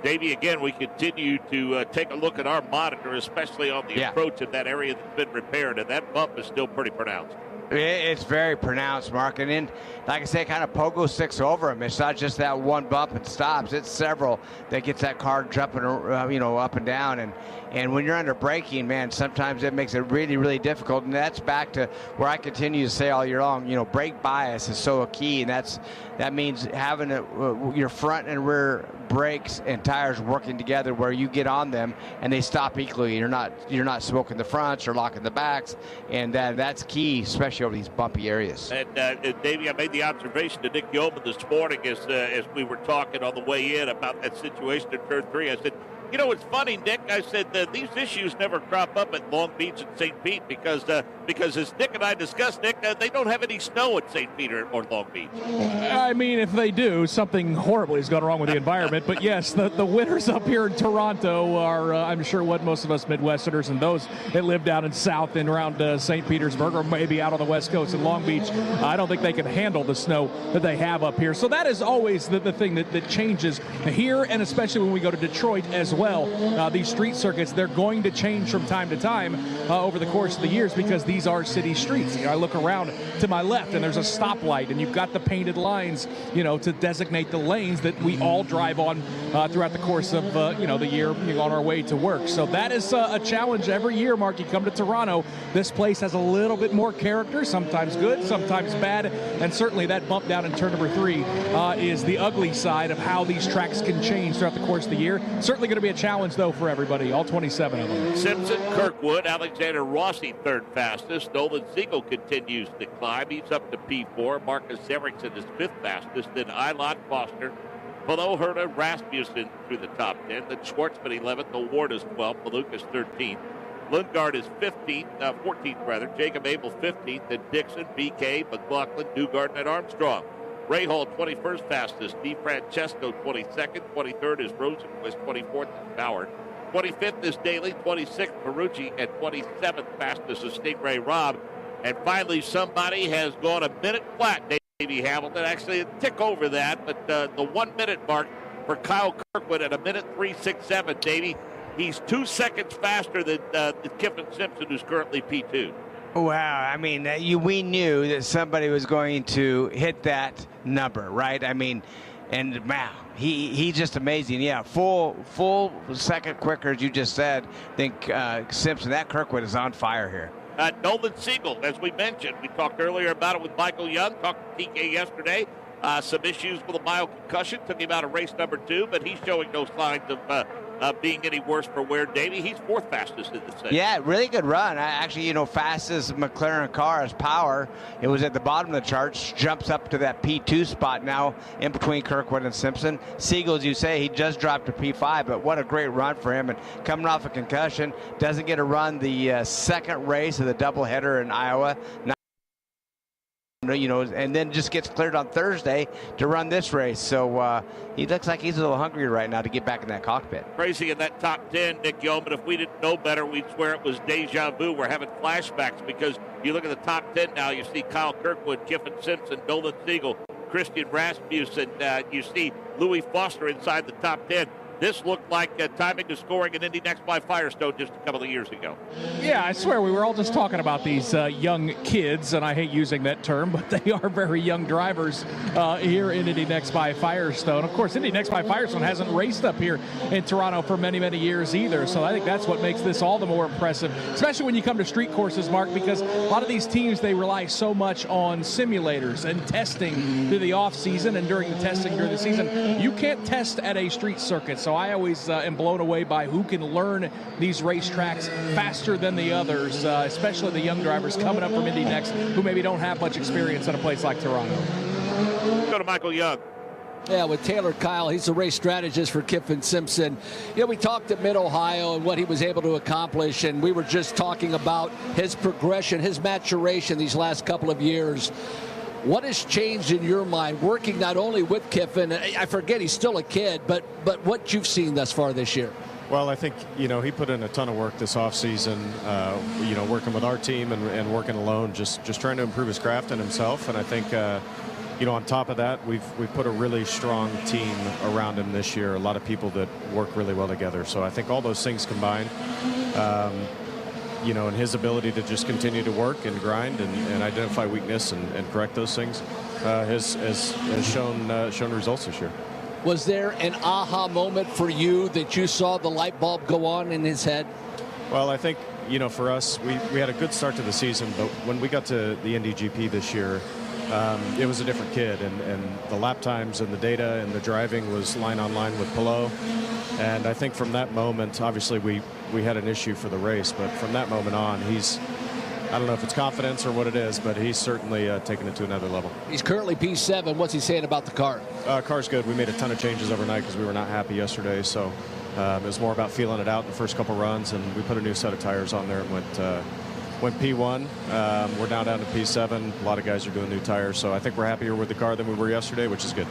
Davey, again, we continue to take a look at our monitor, especially on the approach of that area that's been repaired, and that bump is still pretty pronounced. It's very pronounced, Mark. And then, like I say, kind of pogo sticks over him. It's not just that one bump and stops. It's several that gets that car jumping, up and down. And when you're under braking, man, sometimes it makes it really, really difficult. And that's back to where I continue to say all year long, brake bias is so key. And that means having your front and rear brakes and tires working together where you get on them and they stop equally. You're not smoking the fronts or locking the backs. And that's key, especially over these bumpy areas. And Davey, I made the observation to Nick Yeoman this morning as we were talking on the way in about that situation in turn 3. I said, it's funny, Nick. I said these issues never crop up at Long Beach and St. Pete because as Nick and I discussed, Nick, they don't have any snow at St. Pete or Long Beach. I mean, if they do, something horribly has gone wrong with the environment. But yes, the winters up here in Toronto are, I'm sure, what most of us Midwesterners and those that live down in South and around St. Petersburg or maybe out on the West Coast in Long Beach, I don't think they can handle the snow that they have up here. So that is always the thing that changes here, and especially when we go to Detroit as well. These street circuits, they're going to change from time to time over the course of the years because these are city streets. I look around to my left and there's a stoplight and you've got the painted lines, to designate the lanes that we all drive on throughout the course of, the year on our way to work. So that is a challenge every year, Mark. You come to Toronto, this place has a little bit more character, sometimes good, sometimes bad, and certainly that bump down in turn number 3 is the ugly side of how these tracks can change throughout the course of the year. Certainly going to be a challenge, though, for everybody, all 27 of them. Simpson, Kirkwood, Alexander Rossi third fastest. Nolan Siegel continues to climb. He's up to P4. Marcus Erickson is fifth fastest. Then Ilon Foster, below Herta, Rasmussen through the top 10. Then Schwartzman 11th. The Ward is 12th. Malukas 13th. Lundgaard is 14th rather. Jacob Abel 15th. Then Dixon, BK, McLaughlin, Newgarden, and Armstrong. Rahal 21st fastest. DeFrancesco 22nd. 23rd is Rosenquist. 24th is Bauer. 25th is Daly. 26th Ferrucci. And 27th fastest is Stingray Robb. And finally, somebody has gone a minute flat, Davey Hamilton. Actually, a tick over that, but the 1 minute mark for Kyle Kirkwood at a minute 3:67, Davey. He's 2 seconds faster than Kiffin Simpson, who's currently P2. Wow, I mean, we knew that somebody was going to hit that number, right? I mean, and wow, he's just amazing. Yeah, full second quicker, as you just said, than Simpson. That Kirkwood is on fire here. Nolan Siegel, as we mentioned, we talked earlier about it with Michael Young, talked to TK yesterday. Some issues with a mild concussion, took him out of race number 2, but he's showing no signs of being any worse for wear. Davey, he's fourth fastest in the segment. Yeah, really good run. Actually, fastest McLaren car is Power. It was at the bottom of the charts, jumps up to that P2 spot now in between Kirkwood and Simpson. Siegel, as you say, he just dropped to P5, but what a great run for him. And coming off a concussion, doesn't get to run the second race of the doubleheader in Iowa. And then just gets cleared on Thursday to run this race. So he looks like he's a little hungry right now to get back in that cockpit. Crazy in that top 10, Nick Yeoman. If we didn't know better, we'd swear it was deja vu. We're having flashbacks because you look at the top 10 now, you see Kyle Kirkwood, Kiffin Simpson, Nolan Siegel, Christian Rasmussen. You see Louis Foster inside the top 10. This looked like timing to scoring an Indy Next by Firestone just a couple of years ago. Yeah, I swear we were all just talking about these young kids, and I hate using that term, but they are very young drivers here in Indy Next by Firestone. Of course, Indy Next by Firestone hasn't raced up here in Toronto for many, many years either, so I think that's what makes this all the more impressive, especially when you come to street courses, Mark, because a lot of these teams, they rely so much on simulators and testing through the off-season and during the testing during the season. You can't test at a street circuit. So I always am blown away by who can learn these racetracks faster than the others, especially the young drivers coming up from Indy Next who maybe don't have much experience in a place like Toronto. Go to Michael Young. Yeah, with Taylor Kyle, he's the race strategist for Kiffin Simpson. We talked at Mid-Ohio and what he was able to accomplish, and we were just talking about his progression, his maturation these last couple of years. What has changed in your mind, working not only with Kiffin, I forget he's still a kid, but what you've seen thus far this year? Well, I think, he put in a ton of work this offseason, working with our team and working alone, just trying to improve his craft and himself. And I think, on top of that, we've put a really strong team around him this year, a lot of people that work really well together. So I think all those things combined, and his ability to just continue to work and grind and identify weakness and correct those things has shown results this year. Was there an aha moment for you that you saw the light bulb go on in his head? Well, I think, for us, we had a good start to the season, but when we got to the Indy GP this year, it was a different kid, and the lap times and the data and the driving was line on line with Pillow. And I think from that moment, obviously we had an issue for the race, but from that moment on, I don't know if it's confidence or what it is, but he's certainly taken it to another level. He's currently P7. What's he saying about the car? Car's good. We made a ton of changes overnight because we were not happy yesterday, so it was more about feeling it out in the first couple runs, and we put a new set of tires on there and went P1. We're now down to P7. A lot of guys are doing new tires, so I think we're happier with the car than we were yesterday, which is good.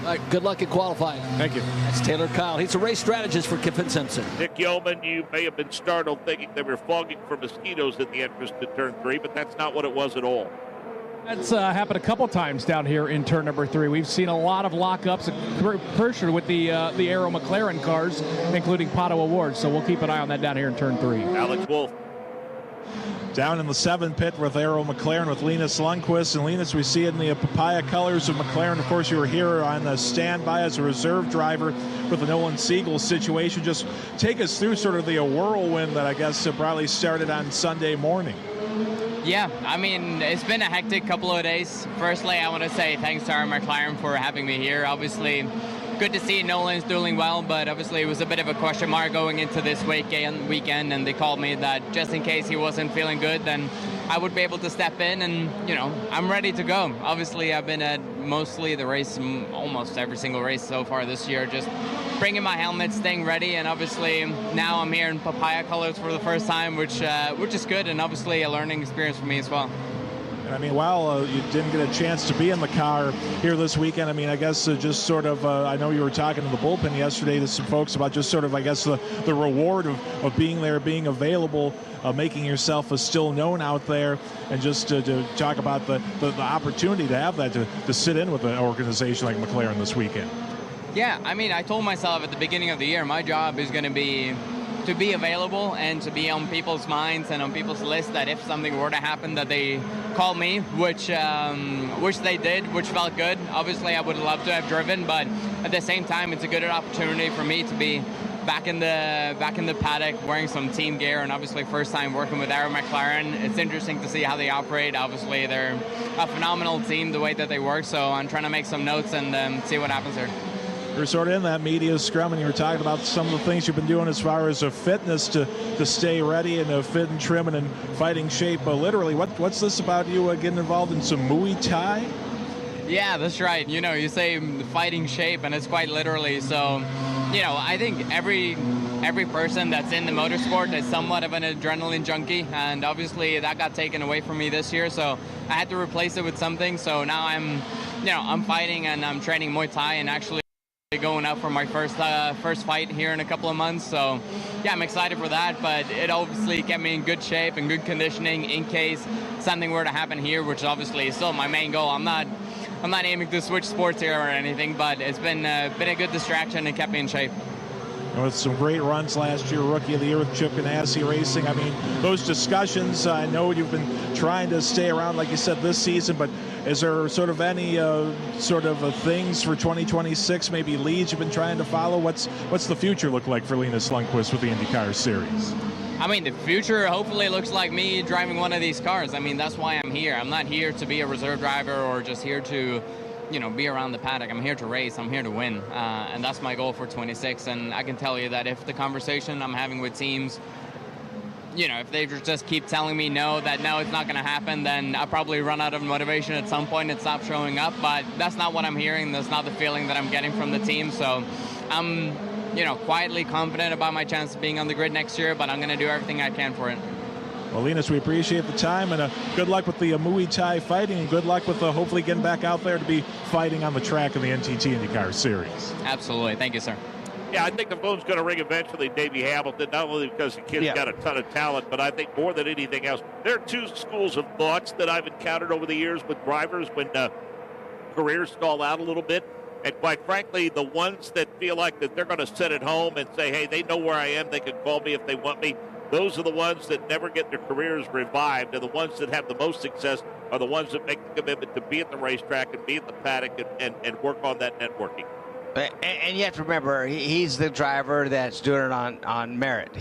All right, good luck in qualifying. Thank you. That's Taylor Kyle. He's a race strategist for Kiffin Simpson. Nick Yeoman, you may have been startled thinking they were fogging for mosquitoes at the entrance to turn 3, but that's not what it was at all. That's happened a couple times down here in turn number 3. We've seen a lot of lockups, pressure with the Aero McLaren cars, including Pato Award. So we'll keep an eye on that down here in turn 3. Alex Wolf. Down in the 7 pit with Aero McLaren with Linus Lundqvist. And Linus, we see it in the papaya colors of McLaren. Of course, you were here on the standby as a reserve driver with the Nolan Siegel situation. Just take us through sort of the whirlwind that I guess probably started on Sunday morning. Yeah, I mean, it's been a hectic couple of days. Firstly, I want to say thanks to our McLaren for having me here. Obviously, good to see Nolan's doing well, but obviously it was a bit of a question mark going into this weekend, and they called me that just in case he wasn't feeling good, then I would be able to step in, and, you know, I'm ready to go. Obviously, I've been at mostly the race, almost every single race so far this year, just bringing my helmet, staying ready, and obviously now I'm here in papaya colors for the first time, which is good, and obviously a learning experience for me as well. I mean, while you didn't get a chance to be in the car here this weekend, I mean, I guess just sort of, I know you were talking to the bullpen yesterday to some folks about just sort of, I guess, the reward of being there, being available, making yourself still known out there, and just to talk about the opportunity to have that, to sit in with an organization like McLaren this weekend. Yeah, I mean, I told myself at the beginning of the year, my job is going to be available and to be on people's minds and on people's list, that if something were to happen that they call me, which they did, which felt good. Obviously, I would love to have driven, but at the same time, it's a good opportunity for me to be back in the paddock wearing some team gear, and obviously first time working with Aero McLaren. It's interesting to see how they operate. Obviously, they're a phenomenal team, the way that they work, so I'm trying to make some notes and see what happens here. You're sort of in that media scrum, and you were talking about some of the things you've been doing as far as fitness to stay ready and fit and trim and in fighting shape. Literally, what's this about you getting involved in some Muay Thai? Yeah, that's right. You know, you say fighting shape, and it's quite literally. So, you know, I think every person that's in the motorsport is somewhat of an adrenaline junkie, and obviously that got taken away from me this year. So I had to replace it with something. So now I'm fighting and I'm training Muay Thai, and actually going out for my first fight here in a couple of months. So yeah, I'm excited for that, but it obviously kept me in good shape and good conditioning in case something were to happen here, which obviously is still my main goal. I'm not aiming to switch sports here or anything, but it's been a good distraction and kept me in shape. And with some great runs last year, Rookie of the Year with Chip Ganassi Racing. I mean, those discussions, I know you've been trying to stay around, like you said, this season, but is there sort of any things for 2026, maybe leads you've been trying to follow? What's the future look like for Linus Lundqvist with the INDYCAR series? I mean, the future hopefully looks like me driving one of these cars. I mean, that's why I'm here. I'm not here to be a reserve driver or just here to, you know, be around the paddock. I'm here to race. I'm here to win. And that's my goal for 26. And I can tell you that if the conversation I'm having with teams, you know, if they just keep telling me no, it's not going to happen, then I'll probably run out of motivation at some point and stop showing up. But that's not what I'm hearing. That's not the feeling that I'm getting from the team. So I'm, you know, quietly confident about my chance of being on the grid next year, but I'm going to do everything I can for it. Well, Linus, we appreciate the time, and good luck with the Muay Thai fighting, and good luck with hopefully getting back out there to be fighting on the track in the NTT IndyCar Series. Absolutely. Thank you, sir. Yeah, I think the phone's going to ring eventually, Davey Hamilton, not only because the kid's got a ton of talent, but I think more than anything else, there are two schools of thoughts that I've encountered over the years with drivers when careers stall out a little bit. And quite frankly, the ones that feel like that they're going to sit at home and say, hey, they know where I am, they can call me if they want me. Those are the ones that never get their careers revived, and the ones that have the most success are the ones that make the commitment to be at the racetrack and be at the paddock and work on that networking. And you have to remember, he's the driver that's doing it on merit.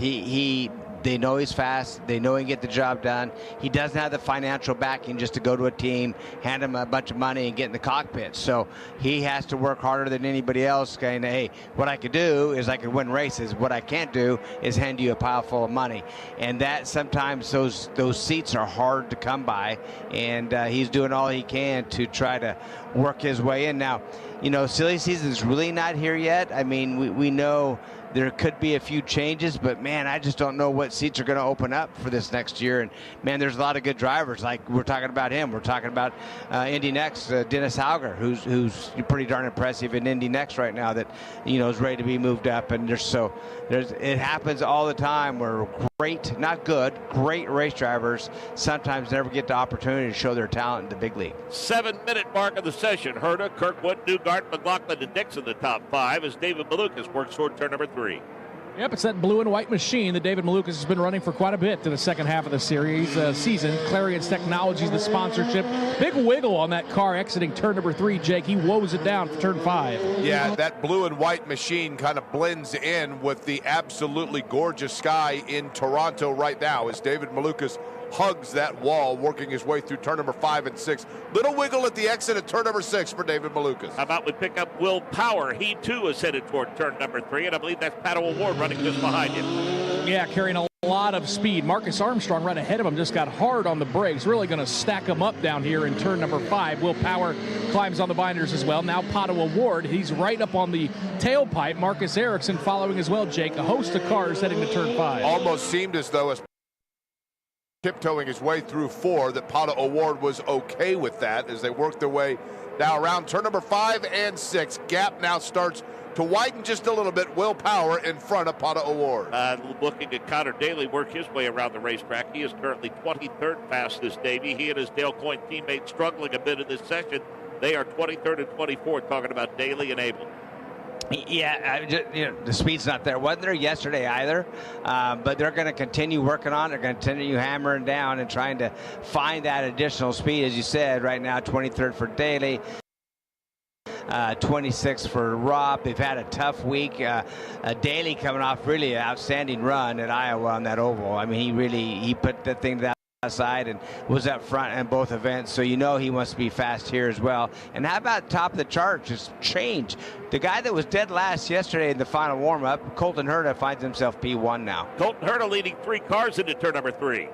They know he's fast. They know he can get the job done. He doesn't have the financial backing just to go to a team, hand him a bunch of money, and get in the cockpit. So he has to work harder than anybody else. Kind of, hey, what I could do is I could win races. What I can't do is hand you a pile full of money. And that sometimes those seats are hard to come by. And he's doing all he can to try to work his way in. Now, you know, silly season's really not here yet. I mean, we know There could be a few changes, but man, I just don't know what seats are going to open up for this next year. And man, there's a lot of good drivers. Like we're talking about him. We're talking about Indy Next, Dennis Hauger, who's pretty darn impressive in Indy Next right now. That is ready to be moved up. And it happens all the time where great, not good, great race drivers sometimes never get the opportunity to show their talent in the big league. 7-minute mark of the session. Herta, Kirkwood, Newgarden, McLaughlin, and Dixon the top 5 as David Malukas works toward turn number 3. Yep, it's that blue and white machine that David Malukas has been running for quite a bit to the second half of the series season. Clarions Technologies, the sponsorship. Big wiggle on that car exiting turn number 3, Jake. He woes it down for turn 5. Yeah, that blue and white machine kind of blends in with the absolutely gorgeous sky in Toronto right now as David Malukas hugs that wall, working his way through turn number 5 and 6. Little wiggle at the exit at turn number 6 for David Malukas. How about we pick up Will Power? He too is headed toward turn number 3, and I believe that's Pato O'Ward running just behind him. Yeah, carrying a lot of speed. Marcus Armstrong right ahead of him just got hard on the brakes. Really going to stack him up down here in turn number 5. Will Power climbs on the binders as well. Now Pato O'Ward, he's right up on the tailpipe. Marcus Ericsson following as well, Jake. A host of cars heading to turn 5. Almost seemed as though as tiptoeing his way through 4 that Pato O'Ward was okay with that as they work their way now around turn number 5 and 6. Gap now starts to widen just a little bit. Will Power in front of Pato O'Ward. Looking at Connor Daly work his way around the racetrack. He is currently 23rd fastest, Davey. He and his Dale Coyne teammate struggling a bit in this session. They are 23rd and 24th, talking about Daly and Abel. Yeah, the speed's not there. Wasn't there yesterday either. But they're going to continue working on it. They're going to continue hammering down and trying to find that additional speed. As you said, right now, 23rd for Daly. 26 for Rob. They've had a tough week. Daly coming off really an outstanding run at Iowa on that oval. I mean, he put the thing to that side and was up front in both events, so he wants to be fast here as well. And how about top of the chart? Just change. The guy that was dead last yesterday in the final warm-up, Colton Herta, finds himself P1 now. Colton Herta leading 3 cars into turn number 3.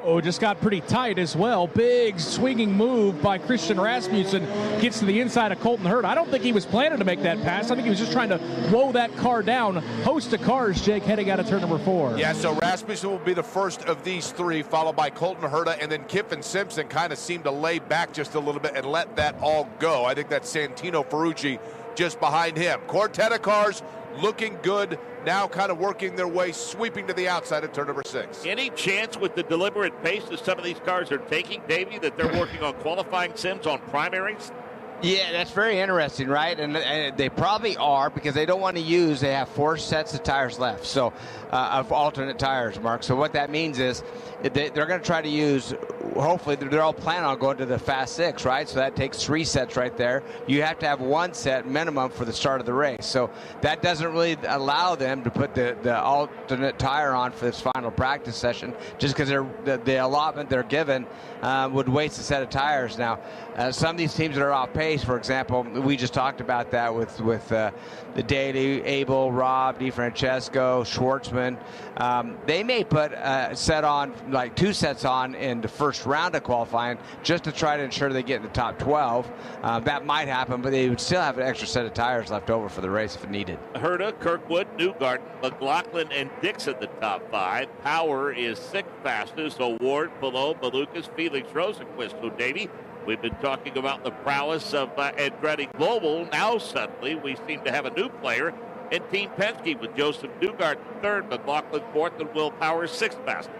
Oh, just got pretty tight as well. Big swinging move by Christian Rasmussen. Gets to the inside of Colton Herta. I don't think he was planning to make that pass. I think he was just trying to woe that car down. Host of cars, Jake, heading out of turn number 4. Yeah, so Rasmussen will be the first of these 3, followed by Colton Herta, and then Kiffin Simpson kind of seemed to lay back just a little bit and let that all go. I think that's Santino Ferrucci just behind him. Quartet of cars looking good, now kind of working their way, sweeping to the outside of turn number 6. Any chance with the deliberate pace that some of these cars are taking, Davey, that they're working on qualifying sims on primaries? Yeah, that's very interesting, right? And they probably are, because they don't want to use, they have 4 sets of tires left, so of alternate tires, Mark. So what that means is they're going to try to use, hopefully they're all planning on going to the Fast 6, right? So that takes 3 sets right there. You have to have 1 set minimum for the start of the race. So that doesn't really allow them to put the alternate tire on for this final practice session, just because the allotment they're given would waste a set of tires. Now, some of these teams that are off pace, for example, we just talked about that with the Daly, Abel, Rob, DeFrancesco, Schwartzman. They may put a set on, like 2 sets on in the first round of qualifying, just to try to ensure they get in the top 12. That might happen, but they would still have an extra set of tires left over for the race if needed. Herta, Kirkwood, Newgarden, McLaughlin, and Dixon the top 5. Power is 6th fastest. O'Ward, Pillow, Malukas, Felix Rosenquist. So, Davey, we've been talking about the prowess of Andretti Global. Now, suddenly, we seem to have a new player in Team Penske with Joseph Newgarden 3rd, McLaughlin 4th, and Will Power 6th fastest.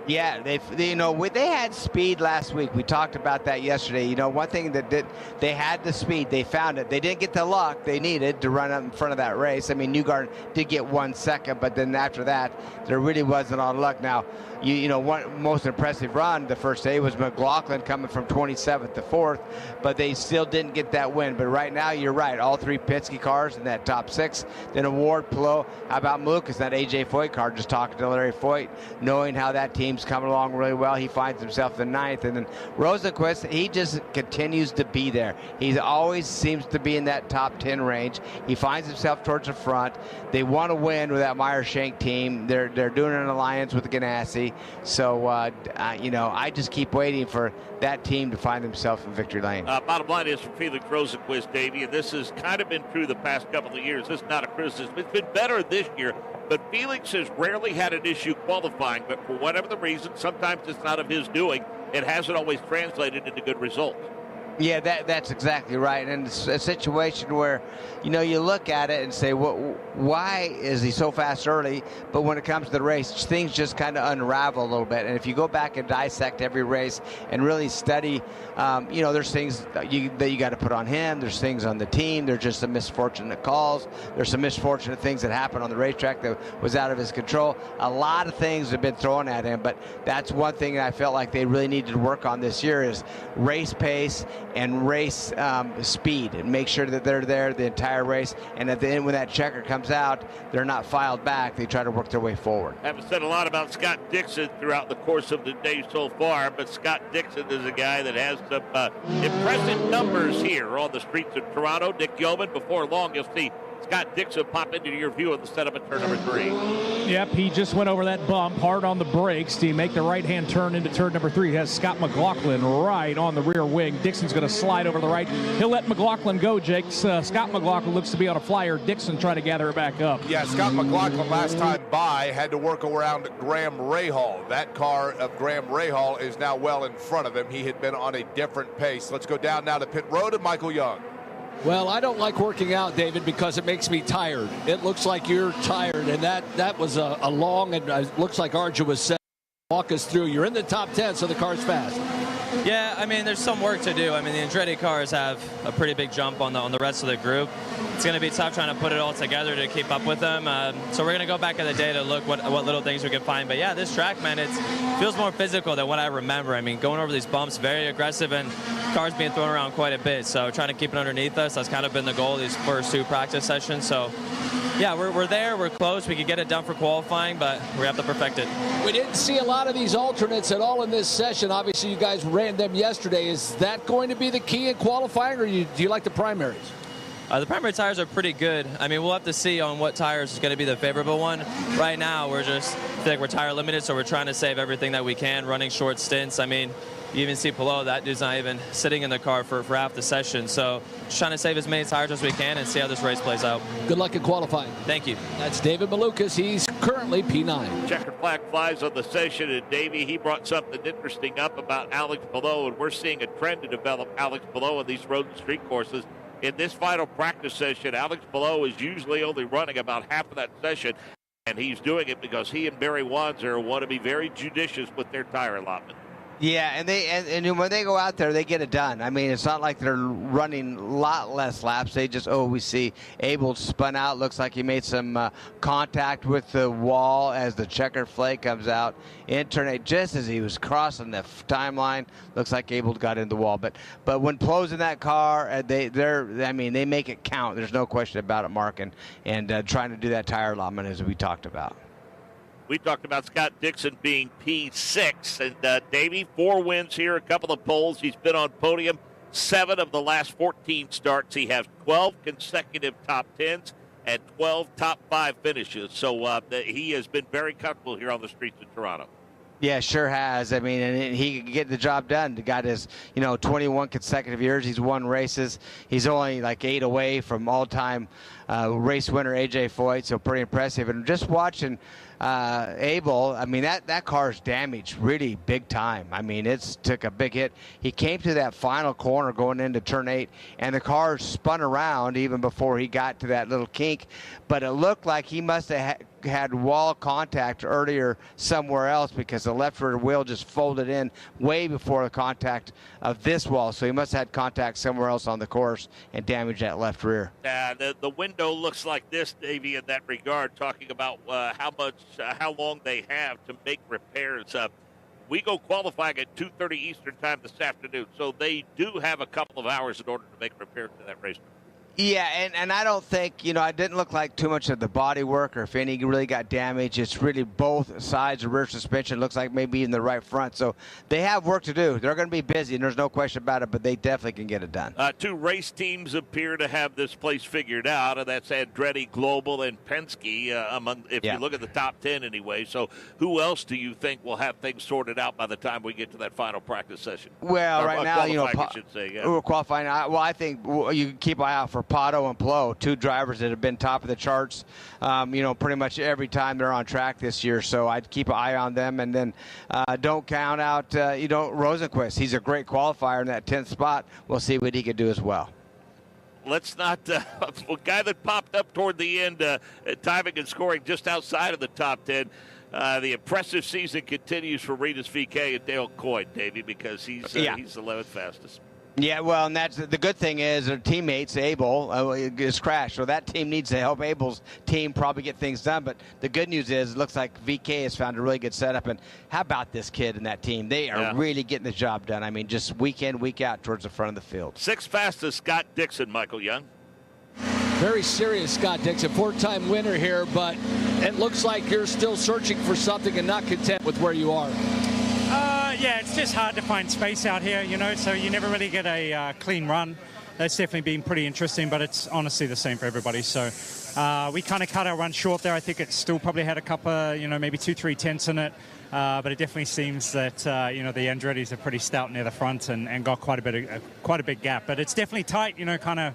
Yeah, they had speed last week. We talked about that yesterday. One thing that they had the speed. They found it. They didn't get the luck they needed to run up in front of that race. I mean, Newgarden did get 1 second, but then after that, there really wasn't a lot of luck. Now, one most impressive run the first day was McLaughlin coming from 27th to 4th, but they still didn't get that win. But right now, you're right. All 3 Penske cars in that top 6. Then O'Ward, Pillow. How about Malukas, that AJ Foyt car? Just talking to Larry Foyt, knowing how that team team's coming along really well. He finds himself in 9th. And then Rosenquist, he just continues to be there. He always seems to be in that top 10 range. He finds himself towards the front. They want to win with that Meyer-Shank team. They're doing an alliance with Ganassi. So, you know, I just keep waiting for that team to find themselves in victory lane. Bottom line is for Felix Rosenquist, Davey, and this has kind of been true the past couple of years. This is not a criticism. It's been better this year, but Felix has rarely had an issue qualifying. But for whatever the reason, sometimes it's not of his doing. It hasn't always translated into good results. Yeah, that's exactly right. And it's a situation where, you know, you look at it and say, well, why is he so fast early? But when it comes to the race, things just kind of unravel a little bit. And if you go back and dissect every race and really study, you know, there's things that you got to put on him. There's things on the team. There's just some misfortunate calls. There's some misfortunate things that happened on the racetrack that was out of his control. A lot of things have been thrown at him, but that's one thing that I felt like they really needed to work on this year is race pace and race speed, and make sure that they're there the entire race, and at the end when that checker comes out, they're not filed back. They try to work their way forward. Haven't said a lot about Scott Dixon throughout the course of the day so far, but Scott Dixon is a guy that has some impressive numbers here on the streets of Toronto. Nick Yeoman, before long you'll see Scott Dixon pop into your view of the setup at turn number 3. Yep, he just went over that bump hard on the brakes to make the right-hand turn into turn number 3. He has Scott McLaughlin right on the rear wing. Dixon's going to slide over the right. He'll let McLaughlin go, Jake. Scott McLaughlin looks to be on a flyer. Dixon trying to gather it back up. Yeah, Scott McLaughlin last time by had to work around Graham Rahal. That car of Graham Rahal is now well in front of him. He had been on a different pace. Let's go down now to pit road and Michael Young. Well, I don't like working out, David, because it makes me tired. It looks like you're tired, and that was a long and looks like arduous set. Walk us through. You're in the top 10, so the car's fast. Yeah, I mean, there's some work to do. I mean, the Andretti cars have a pretty big jump on the rest of the group. It's going to be tough trying to put it all together to keep up with them. So we're going to go back in the day to look what little things we can find. But yeah, this track, man, it feels more physical than what I remember. I mean, going over these bumps, very aggressive, and cars being thrown around quite a bit. So trying to keep it underneath us, that's kind of been the goal these first 2 practice sessions. So yeah, we're there, we're close. We could get it done for qualifying, but we have to perfect it. We didn't see a lot of these alternates at all in this session. Obviously, you guys ran them yesterday. Is that going to be the key in qualifying, or do you like the primaries? The primary tires are pretty good. I mean, we'll have to see on what tires is going to be the favorable one. Right now, we're just feel like we're tire limited, so we're trying to save everything that we can, running short stints. I mean, you even see Pelot, that dude's not even sitting in the car for half the session. So just trying to save as many tires as we can and see how this race plays out. Good luck in qualifying. Thank you. That's David Malukas. He's currently P9. Checkered flag flies on the session, and Davey, he brought something interesting up about Alex Pelot, and we're seeing a trend to develop Alex Pelot on these road and street courses. In this final practice session, Alex Pelot is usually only running about half of that session, and he's doing it because he and Barry Wanzer want to be very judicious with their tire allotment. Yeah, and when they go out there, they get it done. I mean, it's not like they're running a lot less laps. They just, we see Abel spun out. Looks like he made some contact with the wall as the checker flag comes out. In turn 8, just as he was crossing the timeline, looks like Abel got in the wall. But when closing that car, they make it count. There's no question about it, Mark, and trying to do that tire allotment as we talked about. We talked about Scott Dixon being P6, and Davey, 4 wins here, a couple of poles. He's been on podium 7 of the last 14 starts. He has 12 consecutive top 10s and 12 top 5 finishes. So he has been very comfortable here on the streets of Toronto. Yeah, sure has. I mean, and he can get the job done. The guy has, 21 consecutive years. He's won races. He's only like 8 away from all-time race winner A.J. Foyt, so pretty impressive. And just watching Abel, I mean, that car's damaged really big time. I mean, it's took a big hit. He came to that final corner going into turn 8, and the car spun around even before he got to that little kink. But it looked like he must have had wall contact earlier somewhere else, because the left rear wheel just folded in way before the contact of this wall. So he must have had contact somewhere else on the course and damaged that left rear. The window looks like this, Davey, in that regard, talking about how long they have to make repairs. We go qualifying at 2:30 Eastern time this afternoon, so they do have a couple of hours in order to make repairs to that racetrack. Yeah, and I don't think, I didn't look like too much of the body work or if any really got damaged. It's really both sides of rear suspension. Looks like maybe even the right front. So they have work to do. They're going to be busy, and there's no question about it, but they definitely can get it done. Two race teams appear to have this place figured out, and that's Andretti Global and Penske, if you look at the top 10 anyway. So who else do you think will have things sorted out by the time we get to that final practice session? Well, right now, qualifying. I think you can keep an eye out for Pato and Plo, two drivers that have been top of the charts, pretty much every time they're on track this year. So I'd keep an eye on them. And then don't count out, Rosenquist. He's a great qualifier in that 10th spot. We'll see what he could do as well. Let's not, a guy that popped up toward the end, timing and scoring just outside of the top 10. The impressive season continues for Regis VK and Dale Coyne, Davey, because he's 11th fastest. Yeah, well, and that's the good thing is their teammates, Abel, is crashed. So that team needs to help Abel's team probably get things done. But the good news is it looks like VK has found a really good setup. And how about this kid and that team? They are really getting the job done. I mean, just week in, week out towards the front of the field. Sixth fastest, Scott Dixon, Michael Young. Very serious, Scott Dixon, four-time winner here, but it looks like you're still searching for something and not content with where you are. Yeah, it's just hard to find space out here, so you never really get a clean run. That's definitely been pretty interesting, but it's honestly the same for everybody. So we kind of cut our run short there. I think it still probably had a couple, maybe 2-3 tenths in it. But it definitely seems that, the Andretti's are pretty stout near the front and got quite a big gap. But it's definitely tight, kind of,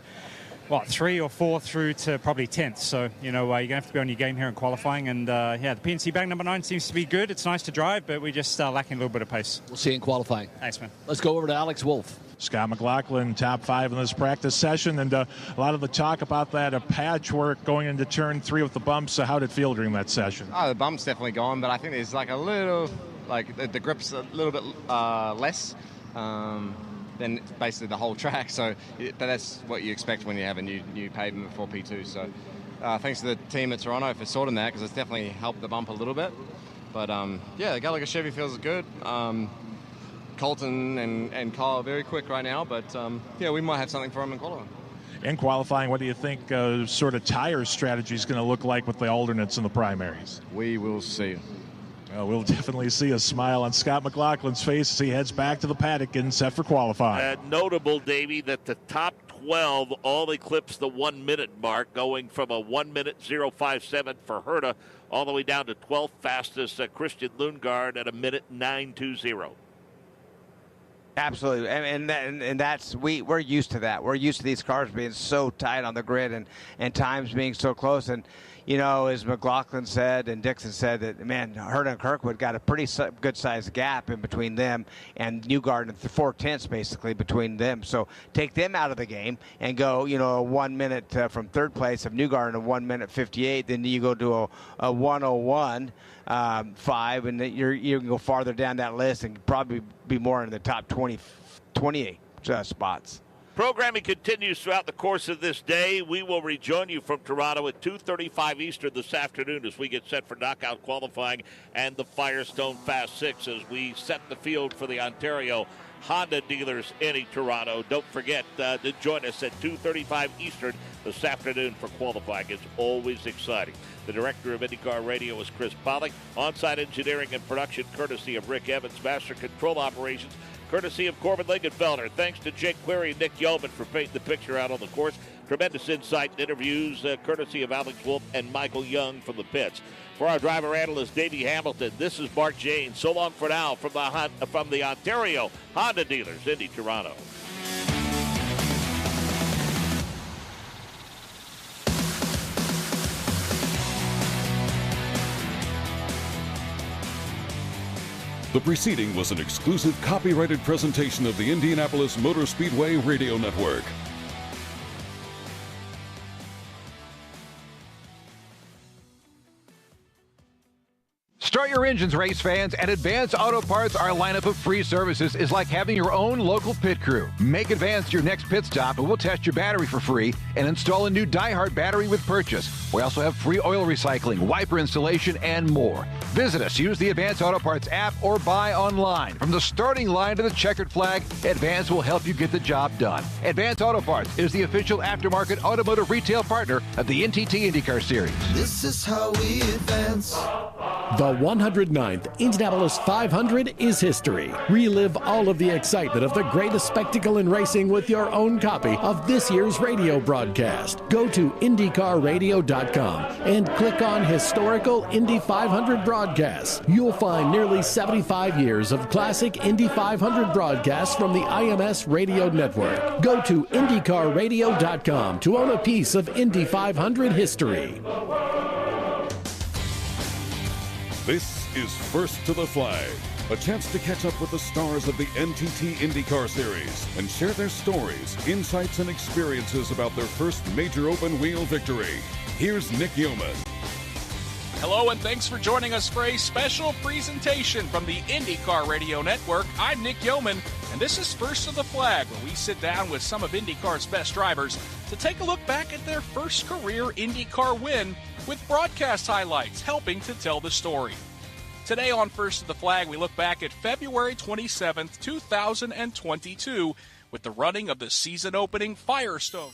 3 or 4 through to probably 10th. So, you're going to have to be on your game here in qualifying. And, the PNC bag number 9 seems to be good. It's nice to drive, but we just lacking a little bit of pace. We'll see you in qualifying. Thanks, man. Let's go over to Alex Wolf. Scott McLaughlin, top 5 in this practice session, and a lot of the talk about that patchwork going into turn 3 with the bumps. So how did it feel during that session? Oh, the bump's definitely gone, but I think there's like a little, the grip's a little bit less than basically the whole track. So that's what you expect when you have a new pavement before P2. So thanks to the team at Toronto for sorting that, because it's definitely helped the bump a little bit. But the Gallagher Chevy feels good. Colton and Kyle are very quick right now, but we might have something for them in qualifying. In qualifying, what do you think sort of tire strategy is going to look like with the alternates in the primaries? We will see. We'll definitely see a smile on Scott McLaughlin's face as he heads back to the paddock getting set for qualifying. Notable, Davey, that the top 12 all eclipsed the 1 minute mark, going from a 1 minute 0.57 for Herta all the way down to 12th fastest Christian Lundgaard at a minute 9.20. Absolutely, and that's we're used to that. We're used to these cars being so tight on the grid and times being so close. And as McLaughlin said and Dixon said, that Herta and Kirkwood got a pretty good sized gap in between them and Newgarden, 4 tenths basically between them. So take them out of the game and go 1 minute from third place of Newgarden to 1 minute 58. Then you go to a 1:01. 5, and you can go farther down that list and probably be more in the top 28 spots. Programming continues throughout the course of this day. We will rejoin you from Toronto at 2:35 Eastern this afternoon as we get set for knockout qualifying and the Firestone Fast 6 as we set the field for the Ontario Honda dealers in Toronto. Don't forget to join us at 2:35 Eastern this afternoon for qualifying. It's always exciting. The director of INDYCAR Radio is Chris Pollock. On-site engineering and production courtesy of Rick Evans. Master control operations courtesy of Corbin Lingenfelder. Thanks to Jake Query and Nick Yeoman for painting the picture out on the course. Tremendous insight and interviews courtesy of Alex Wolf and Michael Young from the pits. For our driver analyst, Davey Hamilton, this is Mark Jane. So long for now from the Ontario Honda dealers, Indy Toronto. The preceding was an exclusive copyrighted presentation of the Indianapolis Motor Speedway Radio Network. Start your engines, race fans. At Advanced Auto Parts, our lineup of free services is like having your own local pit crew. Make Advanced your next pit stop, and we'll test your battery for free and install a new DieHard battery with purchase. We also have free oil recycling, wiper installation, and more. Visit us, use the Advanced Auto Parts app, or buy online. From the starting line to the checkered flag, Advanced will help you get the job done. Advanced Auto Parts is the official aftermarket automotive retail partner of the NTT IndyCar Series. This is how we advance. The 109th Indianapolis 500 is history. Relive all of the excitement of the greatest spectacle in racing with your own copy of this year's radio broadcast. Go to INDYCARradio.com and click on Historical Indy 500 Broadcasts. You'll find nearly 75 years of classic Indy 500 broadcasts from the IMS Radio Network. Go to INDYCARradio.com to own a piece of Indy 500 history. This is First to the Flag, a chance to catch up with the stars of the NTT IndyCar Series and share their stories, insights, and experiences about their first major open-wheel victory. Here's Nick Yeoman. Hello, and thanks for joining us for a special presentation from the IndyCar Radio Network. I'm Nick Yeoman, and this is First to the Flag, where we sit down with some of IndyCar's best drivers to take a look back at their first career IndyCar win with broadcast highlights helping to tell the story. Today on First to the Flag, we look back at February 27th, 2022 with the running of the season-opening Firestone.